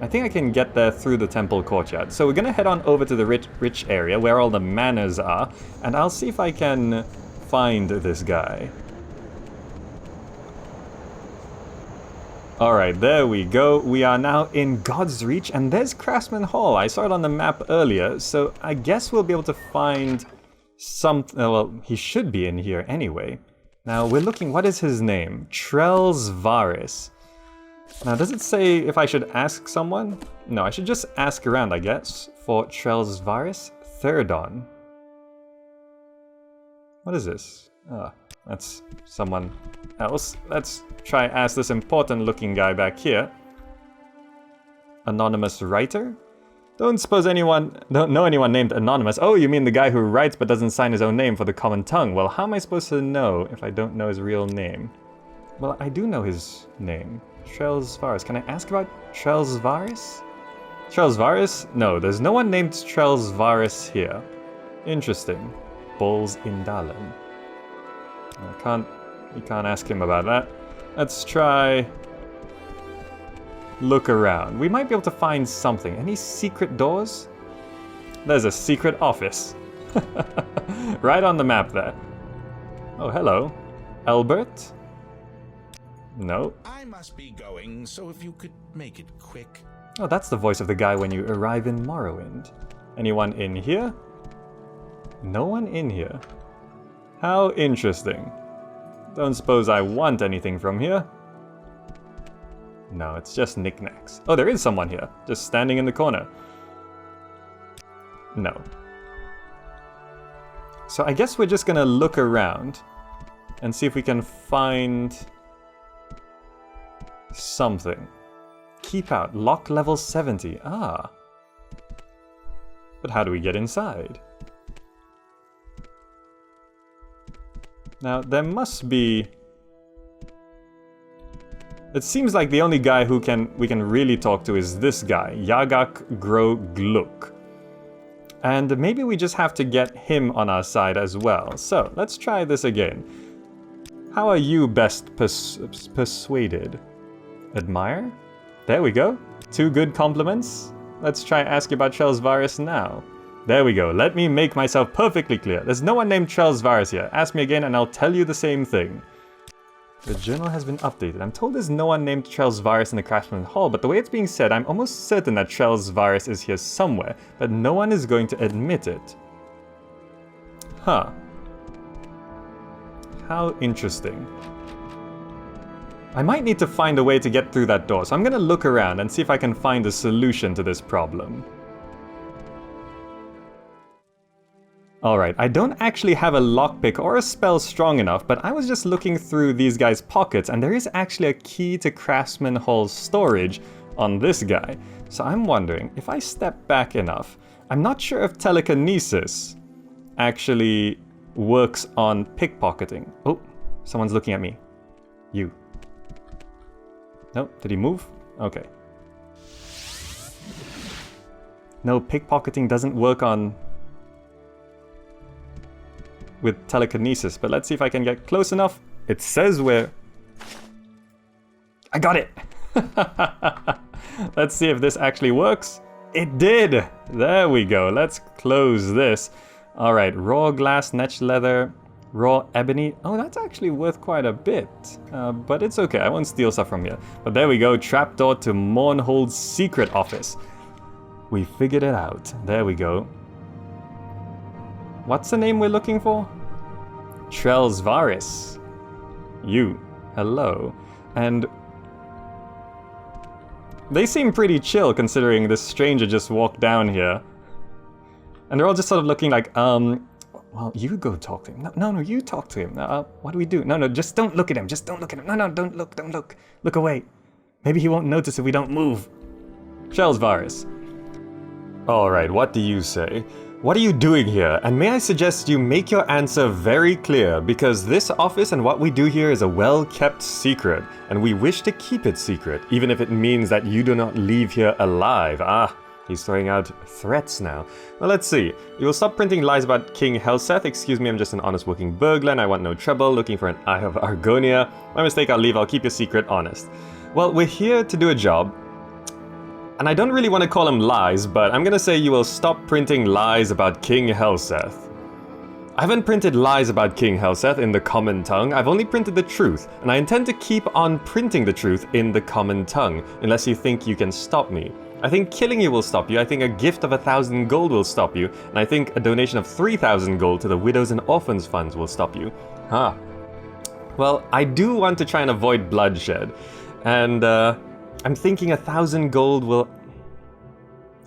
Speaker 1: I think I can get there through the temple courtyard. So we're gonna head on over to the rich area where all the manors are, and I'll see if I can find this guy. Alright, there we go. We are now in God's Reach, and there's Craftsman Hall. I saw it on the map earlier, so I guess we'll be able to find something. Well, he should be in here anyway. Now, we're looking, what is his name? Trelsvaris. Now, does it say if I should ask someone? No, I should just ask around, I guess, for Trelsvaris Thirdon. What is this? Ah, that's someone else. Let's try ask this important looking guy back here. Anonymous writer? Don't know anyone named Anonymous. Oh, you mean the guy who writes but doesn't sign his own name for the common tongue. Well, how am I supposed to know if I don't know his real name? Well, I do know his name. Trelsvaris. Can I ask about Trelsvaris? Trelsvaris? No, there's no one named Trelsvaris here. Interesting. Bulls in Dalen. You can't ask him about that. Let's try... look around. We might be able to find something. Any secret doors? There's a secret office. Right on the map there. Oh, hello. Albert? No.
Speaker 4: I must be going, so if you could make it quick.
Speaker 1: Oh, that's the voice of the guy when you arrive in Morrowind. Anyone in here? No one in here. How interesting. Don't suppose I want anything from here. No, it's just knickknacks. Oh, there is someone here, just standing in the corner. No. So I guess we're just gonna look around and see if we can find something. Keep out, lock level 70. Ah. But how do we get inside? Now, there must be... It seems like the only guy we can really talk to is this guy, Yagak Gro Gluk. And maybe we just have to get him on our side as well. So, let's try this again. How are you best persuaded? Admire? There we go. 2 good compliments. Let's try ask about Trelsvaris now. There we go. Let me make myself perfectly clear. There's no one named Trelsvaris here. Ask me again and I'll tell you the same thing. The journal has been updated. I'm told there's no one named Trelsvaris in the Craftsman Hall, but the way it's being said, I'm almost certain that Trelsvaris is here somewhere, but no one is going to admit it. Huh. How interesting. I might need to find a way to get through that door, so I'm gonna look around and see if I can find a solution to this problem. Alright, I don't actually have a lockpick or a spell strong enough, but I was just looking through these guys' pockets and there is actually a key to Craftsman Hall's storage on this guy. So I'm wondering, if I step back enough, I'm not sure if telekinesis actually works on pickpocketing. Oh, someone's looking at me. You. No, did he move? Okay. No, pickpocketing doesn't work with telekinesis, but let's see if I can get close enough. It says where... I got it! Let's see if this actually works. It did! There we go. Let's close this. Alright, raw glass, netched leather, raw ebony. Oh, that's actually worth quite a bit. But it's okay, I won't steal stuff from here. But there we go, trapdoor to Mournhold's secret office. We figured it out. There we go. What's the name we're looking for? Trelsvaris. You. Hello. And they seem pretty chill considering this stranger just walked down here. And they're all just sort of looking like, well, you go talk to him. No, you talk to him. What do we do? No, just don't look at him. Just don't look at him. No, don't look. Look away. Maybe he won't notice if we don't move. Shelsvaris. Alright, what do you say? What are you doing here? And may I suggest you make your answer very clear, because this office and what we do here is a well-kept secret, and we wish to keep it secret, even if it means that you do not leave here alive. Ah, he's throwing out threats now. Well, let's see. You will stop printing lies about King Helseth. Excuse me, I'm just an honest working burglar and I want no trouble, looking for an Eye of Argonia. My mistake, I'll leave, I'll keep your secret honest. Well, we're here to do a job. And I don't really want to call them lies, but I'm gonna say you will stop printing lies about King Helseth. I haven't printed lies about King Helseth in the common tongue, I've only printed the truth, and I intend to keep on printing the truth in the common tongue, unless you think you can stop me. I think killing you will stop you, I think a gift of 1,000 gold will stop you, and I think a donation of 3,000 gold to the Widows and Orphans Funds will stop you. Huh. Well, I do want to try and avoid bloodshed, and I'm thinking 1,000 gold will...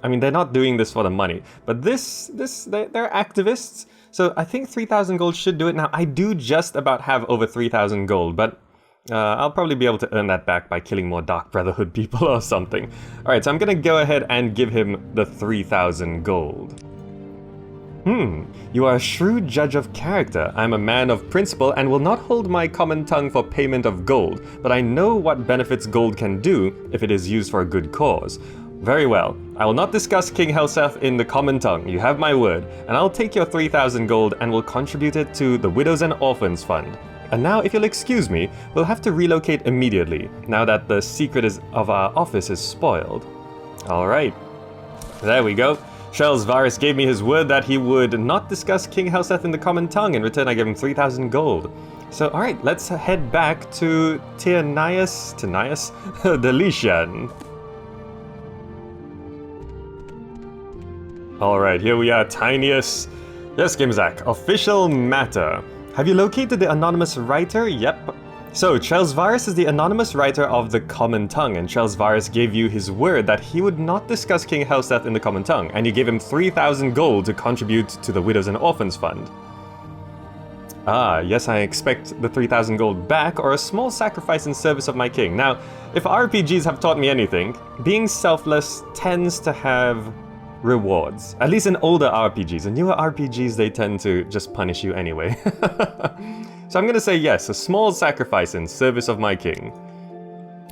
Speaker 1: I mean, they're not doing this for the money, but they're activists, so I think 3,000 gold should do it. Now, I do just about have over 3,000 gold, but I'll probably be able to earn that back by killing more Dark Brotherhood people or something. Alright, so I'm gonna go ahead and give him the 3,000 gold. You are a shrewd judge of character. I'm a man of principle and will not hold my common tongue for payment of gold, but I know what benefits gold can do if it is used for a good cause. Very well. I will not discuss King Helseth in the common tongue, you have my word, and I'll take your 3,000 gold and will contribute it to the Widows and Orphans Fund. And now, if you'll excuse me, we'll have to relocate immediately, now that the secret of our office is spoiled. Alright. There we go. Shelsvaris gave me his word that he would not discuss King Helseth in the common tongue. In return, I give him 3,000 gold. So, alright, let's head back to Tanias Delician. Alright, here we are, Tinius. Yes, Gimzak, official matter. Have you located the anonymous writer? Yep. So, Shelsvaris is the anonymous writer of the Common Tongue, and Shelsvaris gave you his word that he would not discuss King Helseth in the Common Tongue, and you gave him 3,000 gold to contribute to the Widows and Orphans Fund. Ah, yes, I expect the 3,000 gold back, or a small sacrifice in service of my king. Now, if RPGs have taught me anything, being selfless tends to have rewards. At least in older RPGs. In newer RPGs, they tend to just punish you anyway. So I'm gonna say yes, a small sacrifice in service of my king.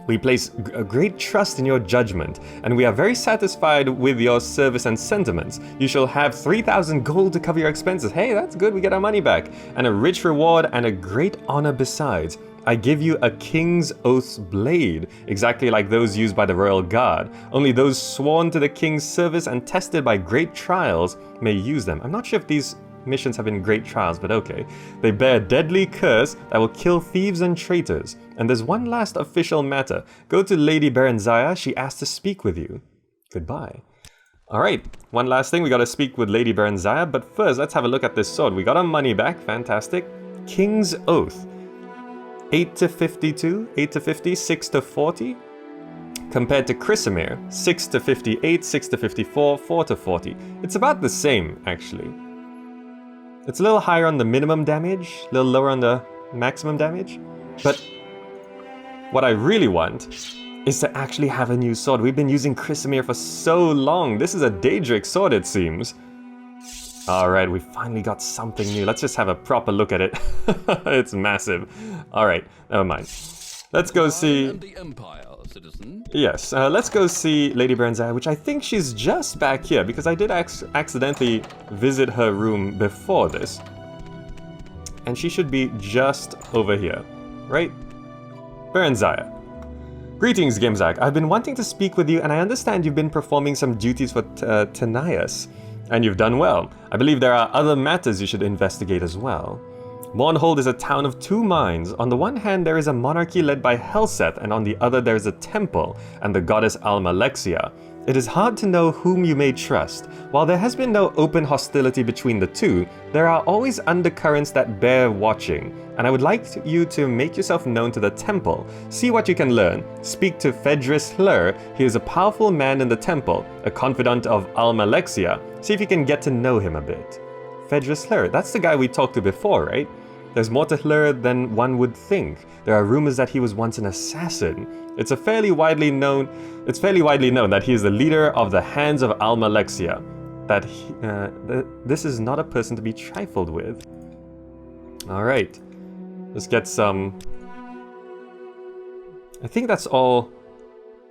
Speaker 1: We place a great trust in your judgment, and we are very satisfied with your service and sentiments. You shall have 3,000 gold to cover your expenses. Hey, that's good, we get our money back. And a rich reward and a great honor besides. I give you a King's Oath's blade, exactly like those used by the Royal Guard. Only those sworn to the King's service and tested by great trials may use them. I'm not sure if these missions have been great trials, but okay. They bear a deadly curse that will kill thieves and traitors. And there's one last official matter. Go to Lady Berenzia, she asked to speak with you. Goodbye. Alright, one last thing, we gotta speak with Lady Berenzia, but first let's have a look at this sword. We got our money back, fantastic. King's Oath. 8 to 52, 8 to 50, 6 to 40. Compared to Chrysamere, 6 to 58, 6 to 54, 4 to 40. It's about the same, actually. It's a little higher on the minimum damage, a little lower on the maximum damage. But what I really want is to actually have a new sword. We've been using Chrysamere for so long. This is a Daedric sword, it seems. Alright, we finally got something new. Let's just have a proper look at it. It's massive. Alright, never mind. Let's go see...
Speaker 2: the Empire, citizen.
Speaker 1: Yes, let's go see Lady Berenzia, which I think she's just back here, because I did accidentally visit her room before this. And she should be just over here, right? Berenzia. Greetings, Gimzak. I've been wanting to speak with you, and I understand you've been performing some duties for Tanias. And you've done well. I believe there are other matters you should investigate as well. Mournhold is a town of two minds. On the one hand, there is a monarchy led by Helseth, and on the other there is a temple and the goddess Almalexia. It is hard to know whom you may trust. While there has been no open hostility between the two, there are always undercurrents that bear watching, and I would like you to make yourself known to the temple. See what you can learn. Speak to Fedris Hlur. He is a powerful man in the temple, a confidant of Almalexia. See if you can get to know him a bit. Fedris Hlur, that's the guy we talked to before, right? There's more to Hlur than one would think. There are rumors that he was once an assassin. It's fairly widely known that he is the leader of the Hands of Almalexia. This is not a person to be trifled with. Alright. Let's get some... I think that's all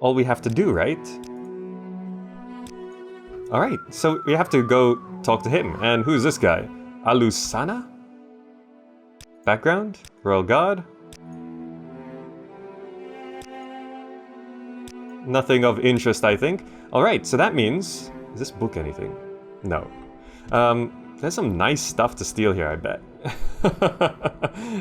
Speaker 1: we have to do, right? Alright, so we have to go talk to him. And who's this guy? Alusana? Background? Royal Guard? Nothing of interest, I think. Alright, so that means... Is this book anything? No. There's some nice stuff to steal here, I bet.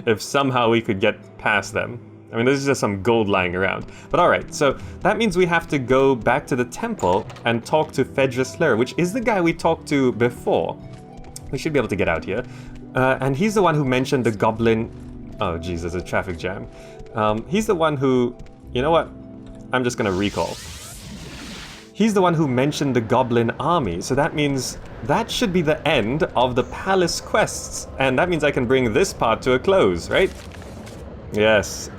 Speaker 1: If somehow we could get past them. I mean, there's just some gold lying around. But alright, so that means we have to go back to the temple and talk to Fedris Hlur, which is the guy we talked to before. We should be able to get out here. And he's the one who mentioned the goblin... Oh, geez, there's a traffic jam. He's the one who... You know what? I'm just gonna recall. He's the one who mentioned the goblin army, so that means that should be the end of the palace quests. And that means I can bring this part to a close, right? Yes.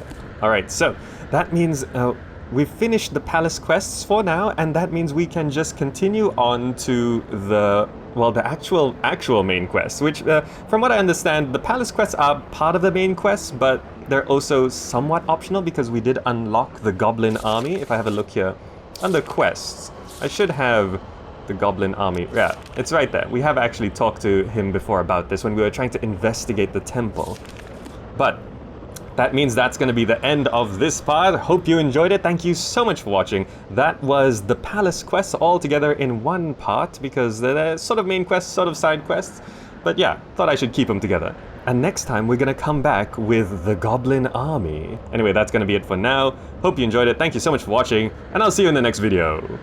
Speaker 1: Alright, so that means we've finished the palace quests for now, and that means we can just continue on to the... Well, the actual main quest, which, from what I understand, the palace quests are part of the main quest, but they're also somewhat optional because we did unlock the goblin army. If I have a look here, under quests, I should have the goblin army. Yeah, it's right there. We have actually talked to him before about this when we were trying to investigate the temple. But that means that's going to be the end of this part. Hope you enjoyed it. Thank you so much for watching. That was the palace quests all together in one part because they're sort of main quests, sort of side quests. But yeah, thought I should keep them together. And next time we're going to come back with the goblin army. Anyway, that's going to be it for now. Hope you enjoyed it. Thank you so much for watching, and I'll see you in the next video.